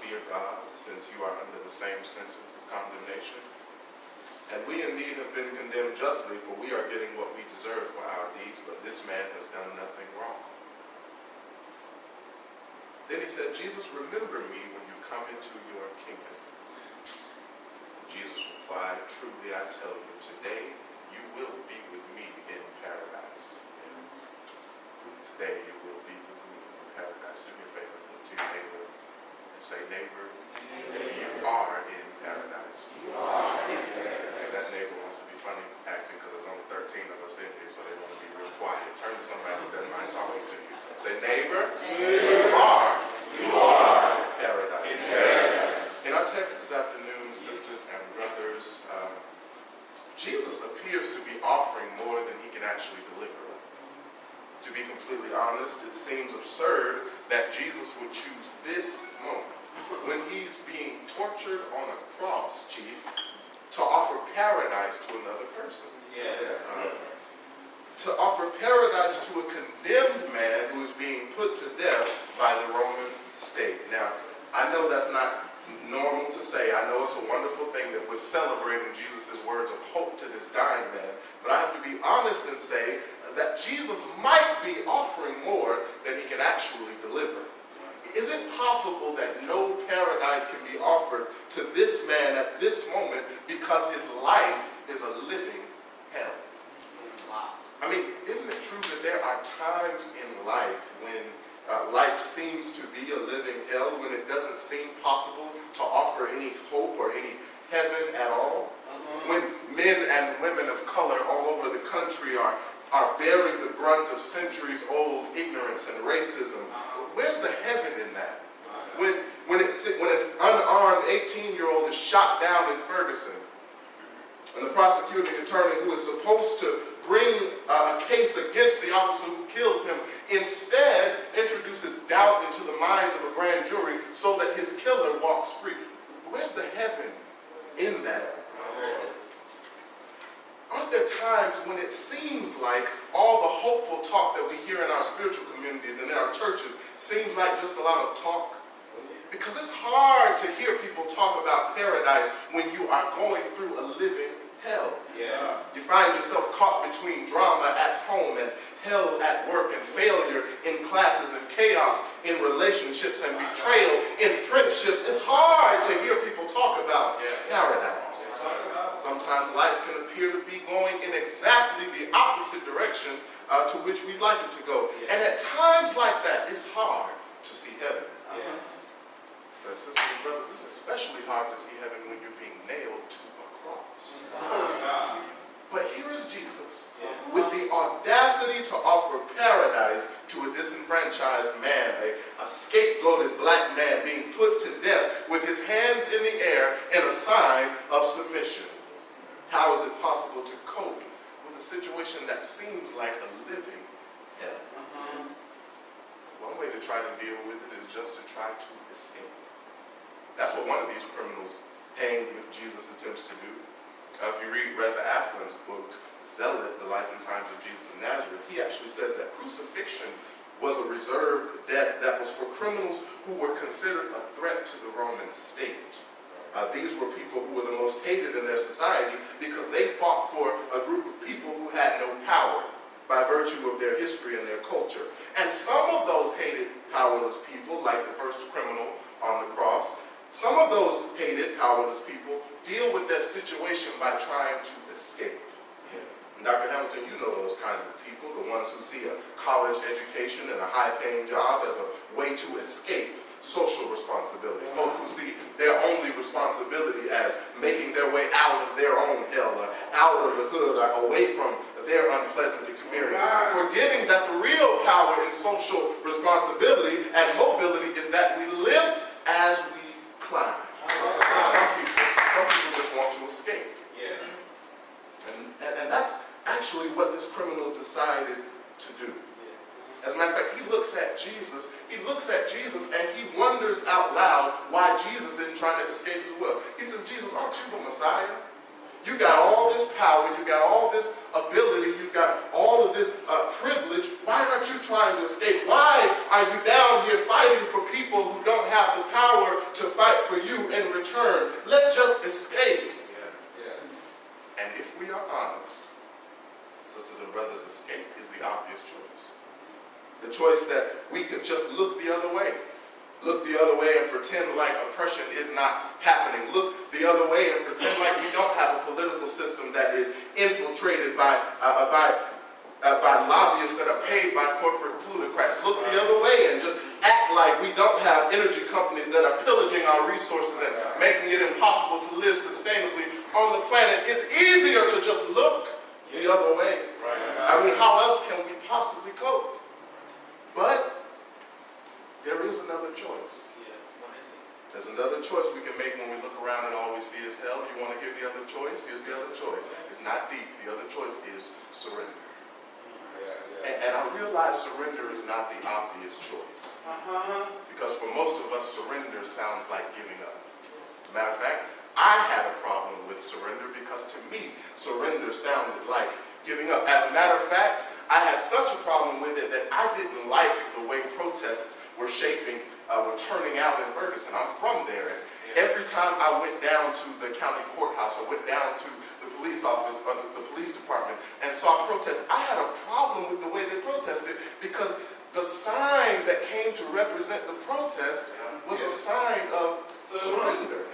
fear God, since you are under the same sentence of condemnation. And we indeed have been condemned justly, for we are getting what we deserve for our deeds, but this man has done nothing wrong. Then he said, Jesus, remember me when you come into your kingdom. Jesus replied, truly I tell you, today you will be with me in paradise. Today you will be with me in paradise. Do me a favor, look to your neighbor and say, neighbor, you are in paradise. You are in paradise. That neighbor wants to be funny acting because there's only 13 of us in here, so they want to be real quiet. Turn to somebody who doesn't mind talking to you. Say, neighbor, you are in paradise. In our text this afternoon, sisters and brothers, Jesus appears to be offering more than he can actually deliver. To be completely honest, it seems absurd that Jesus would choose this moment when he's being tortured on a cross, chief, to offer paradise to another person. To offer paradise to a condemned man who is being put to death by the Roman state. Now, I know that's not normal to say. I know it's a wonderful thing that we're celebrating Jesus' words of hope to this dying man. But I have to be honest and say that Jesus might be offering more than he can actually deliver. Is it possible that no paradise can be offered to this man at this moment because his life is a living hell? I mean, isn't it true that there are times in life when life seems to be a living hell, when it doesn't seem possible to offer any hope or any heaven at all? When men and women of color all over the country are bearing the brunt of centuries-old ignorance and racism, where's the heaven in that? When an unarmed 18-year-old is shot down in Ferguson, and the prosecuting attorney who is supposed to bring a case against the officer who kills him instead introduces doubt into the mind of a grand jury so that his killer walks free. Where's the heaven in that? Aren't there times when it seems like all the hopeful talk that we hear in our spiritual communities and in our churches seems like just a lot of talk? Because it's hard to hear people talk about paradise when you are going through a living hell. You find yourself caught between drama at home and hell at work, and failure in classes, and chaos in relationships, and betrayal in friendships. It's hard to hear people talk about paradise. Sometimes life can appear to be going in exactly the opposite direction to which we'd like it to go. And at times like that, it's hard to see heaven. But sisters and brothers, it's especially hard to see heaven when you're being nailed to a cross. But here is Jesus with the audacity to offer paradise to a disenfranchised man, a scapegoated black man being put to death with his hands in the air in a sign of submission. How is it possible to cope with a situation that seems like a living hell? One way to try to deal with it is just to try to escape. That's what one of these criminals hanged with Jesus attempts to do. If you read Reza Aslan's book, Zealot, The Life and Times of Jesus of Nazareth, he actually says that crucifixion was a reserved death that was for criminals who were considered a threat to the Roman state. These were people who were the most hated in their society because they fought for a group of people who had no power by virtue of their history and their culture. And some of those hated, powerless people, like the first criminal on the cross, some of those hated, powerless people deal with their situation by trying to escape. And Dr. Hamilton, you know those kinds of people, the ones who see a college education and a high-paying job as a way to escape social responsibility. Folk who see their only responsibility as making their way out of their own hell, or out of the hood, or away from their unpleasant experience. Forgetting that the real power in social responsibility and mobility is that we lift as we climb. Some people just want to escape. And that's actually what this criminal decided to do. As a matter of fact, he looks at Jesus and he wonders out loud why Jesus isn't trying to escape as well. He says, Jesus, aren't you the Messiah? You got all this power, you got all this ability, you've got all of this privilege. Why aren't you trying to escape? Why are you down here fighting for people who don't have the power to fight for you in return? Let's just escape. And if we are honest, sisters and brothers, escape is the obvious choice. The choice that we could just look the other way. Look the other way and pretend like oppression is not happening. Look the other way and pretend like we don't have a political system that is infiltrated by lobbyists that are paid by corporate plutocrats. Look the other way and just act like we don't have energy companies that are pillaging our resources and making it impossible to live sustainably on the planet. It's easier to just look the other way. I mean, how else can we possibly cope? But there is another choice. There's another choice we can make when we look around and all we see is hell. You want to hear the other choice? Here's the other choice. It's not deep. The other choice is surrender. And I realize surrender is not the obvious choice. Because for most of us, surrender sounds like giving up. As a matter of fact, I had a problem with surrender because to me, surrender sounded like giving up. As a matter of fact, I had such a problem with it that I didn't like the way protests were turning out in Ferguson. I'm from there. And every time I went down to the county courthouse, I went down to the police office or the police department and saw protests, I had a problem with the way they protested because the sign that came to represent the protest was a sign of surrender.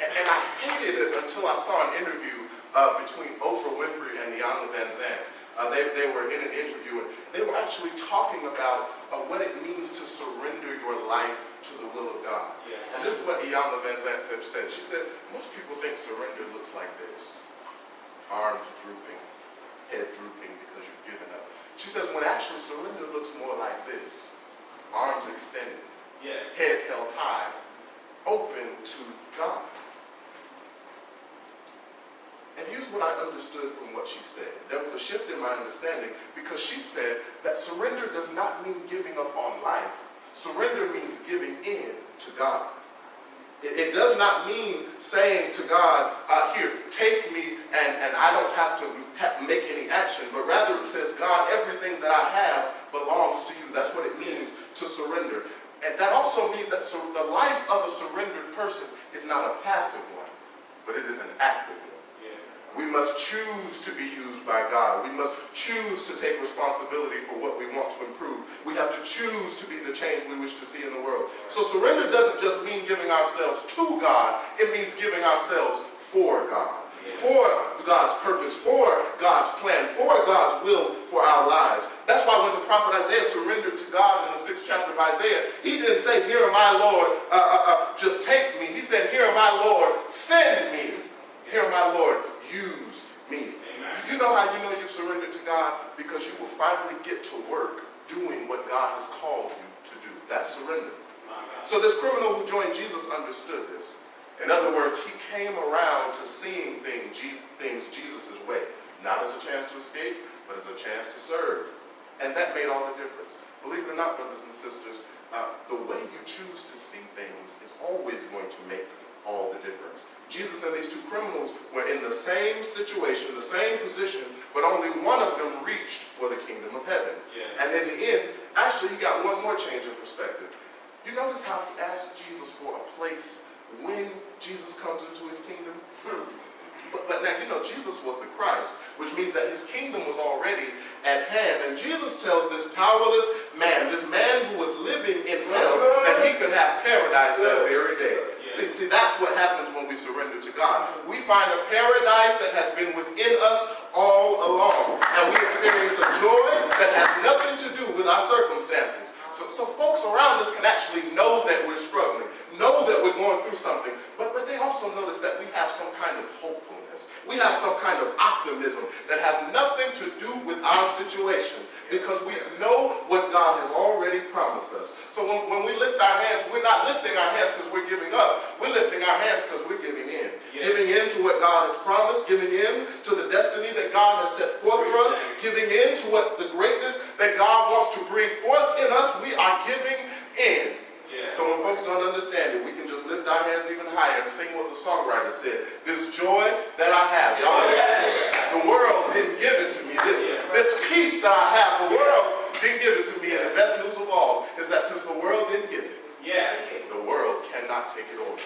And I hated it until I saw an interview between Oprah Winfrey and Iyanla Vanzant. They were in an interview and they were actually talking about what it means to surrender your life to the will of God. And this is what Iyanla Vanzant said. She said, most people think surrender looks like this. Arms drooping, head drooping because you've given up. She says when actually surrender looks more like this. Arms extended, head held high, open to God. And here's what I understood from what she said. There was a shift in my understanding because she said that surrender does not mean giving up on life. Surrender means giving in to God. It does not mean saying to God, here, take me, and I don't have to make any action, but rather it says, God, everything that I have belongs to you. That's what it means to surrender. And that also means that the life of a surrendered person is not a passive one, but it is an active one. We must choose to be used by God. We must choose to take responsibility for what we want to improve. We have to choose to be the change we wish to see in the world. So surrender doesn't just mean giving ourselves to God. It means giving ourselves for God. For God's purpose, for God's plan, for God's will for our lives. That's why when the prophet Isaiah surrendered to God in the 6th chapter of Isaiah, he didn't say, here am I, Lord, just take me. He said, here am I, Lord, send me. Here am I, Lord, use me. Amen. You know how you know you've surrendered to God? Because you will finally get to work doing what God has called you to do. That's surrender. So this criminal who joined Jesus understood this. In other words, he came around to seeing things Jesus' way. Not as a chance to escape, but as a chance to serve. And that made all the difference. Believe it or not, brothers and sisters, the way you choose to see things is always going to make all the difference. Jesus and these two criminals were in the same situation, the same position, but only one of them reached for the kingdom of heaven. And in the end, actually, he got one more change in perspective. You notice how he asked Jesus for a place when Jesus comes into his kingdom? But now, you know, Jesus was the Christ, which means that his kingdom was already at hand. And Jesus tells this powerless man, this man who was living in hell, that he could have paradise that very day. See, that's what happens when we surrender to God. We find a paradise that has been within us all along. And we experience a joy that has nothing to do with our circumstances. So folks around us can actually know that we're struggling, know that we're going through something, but they also notice that we have some kind of hopefulness. We have some kind of optimism that has nothing to do with our situation because we know what God has already promised us. So when we lift our hands, we're not lifting our hands because we're giving up. We're lifting our hands because we're giving in. Giving in to what God has promised, giving in to the destiny that God has set forth for us, giving in to what the greatness that God wants to bring forth in us, we are giving in. So when folks don't understand it, we can just lift our hands even higher and sing what the songwriter said. This joy that I have, y'all know that. The world didn't give it to me. This peace that I have, the world didn't give it to me. And the best news of all is that since the world didn't give it, the world cannot take it over.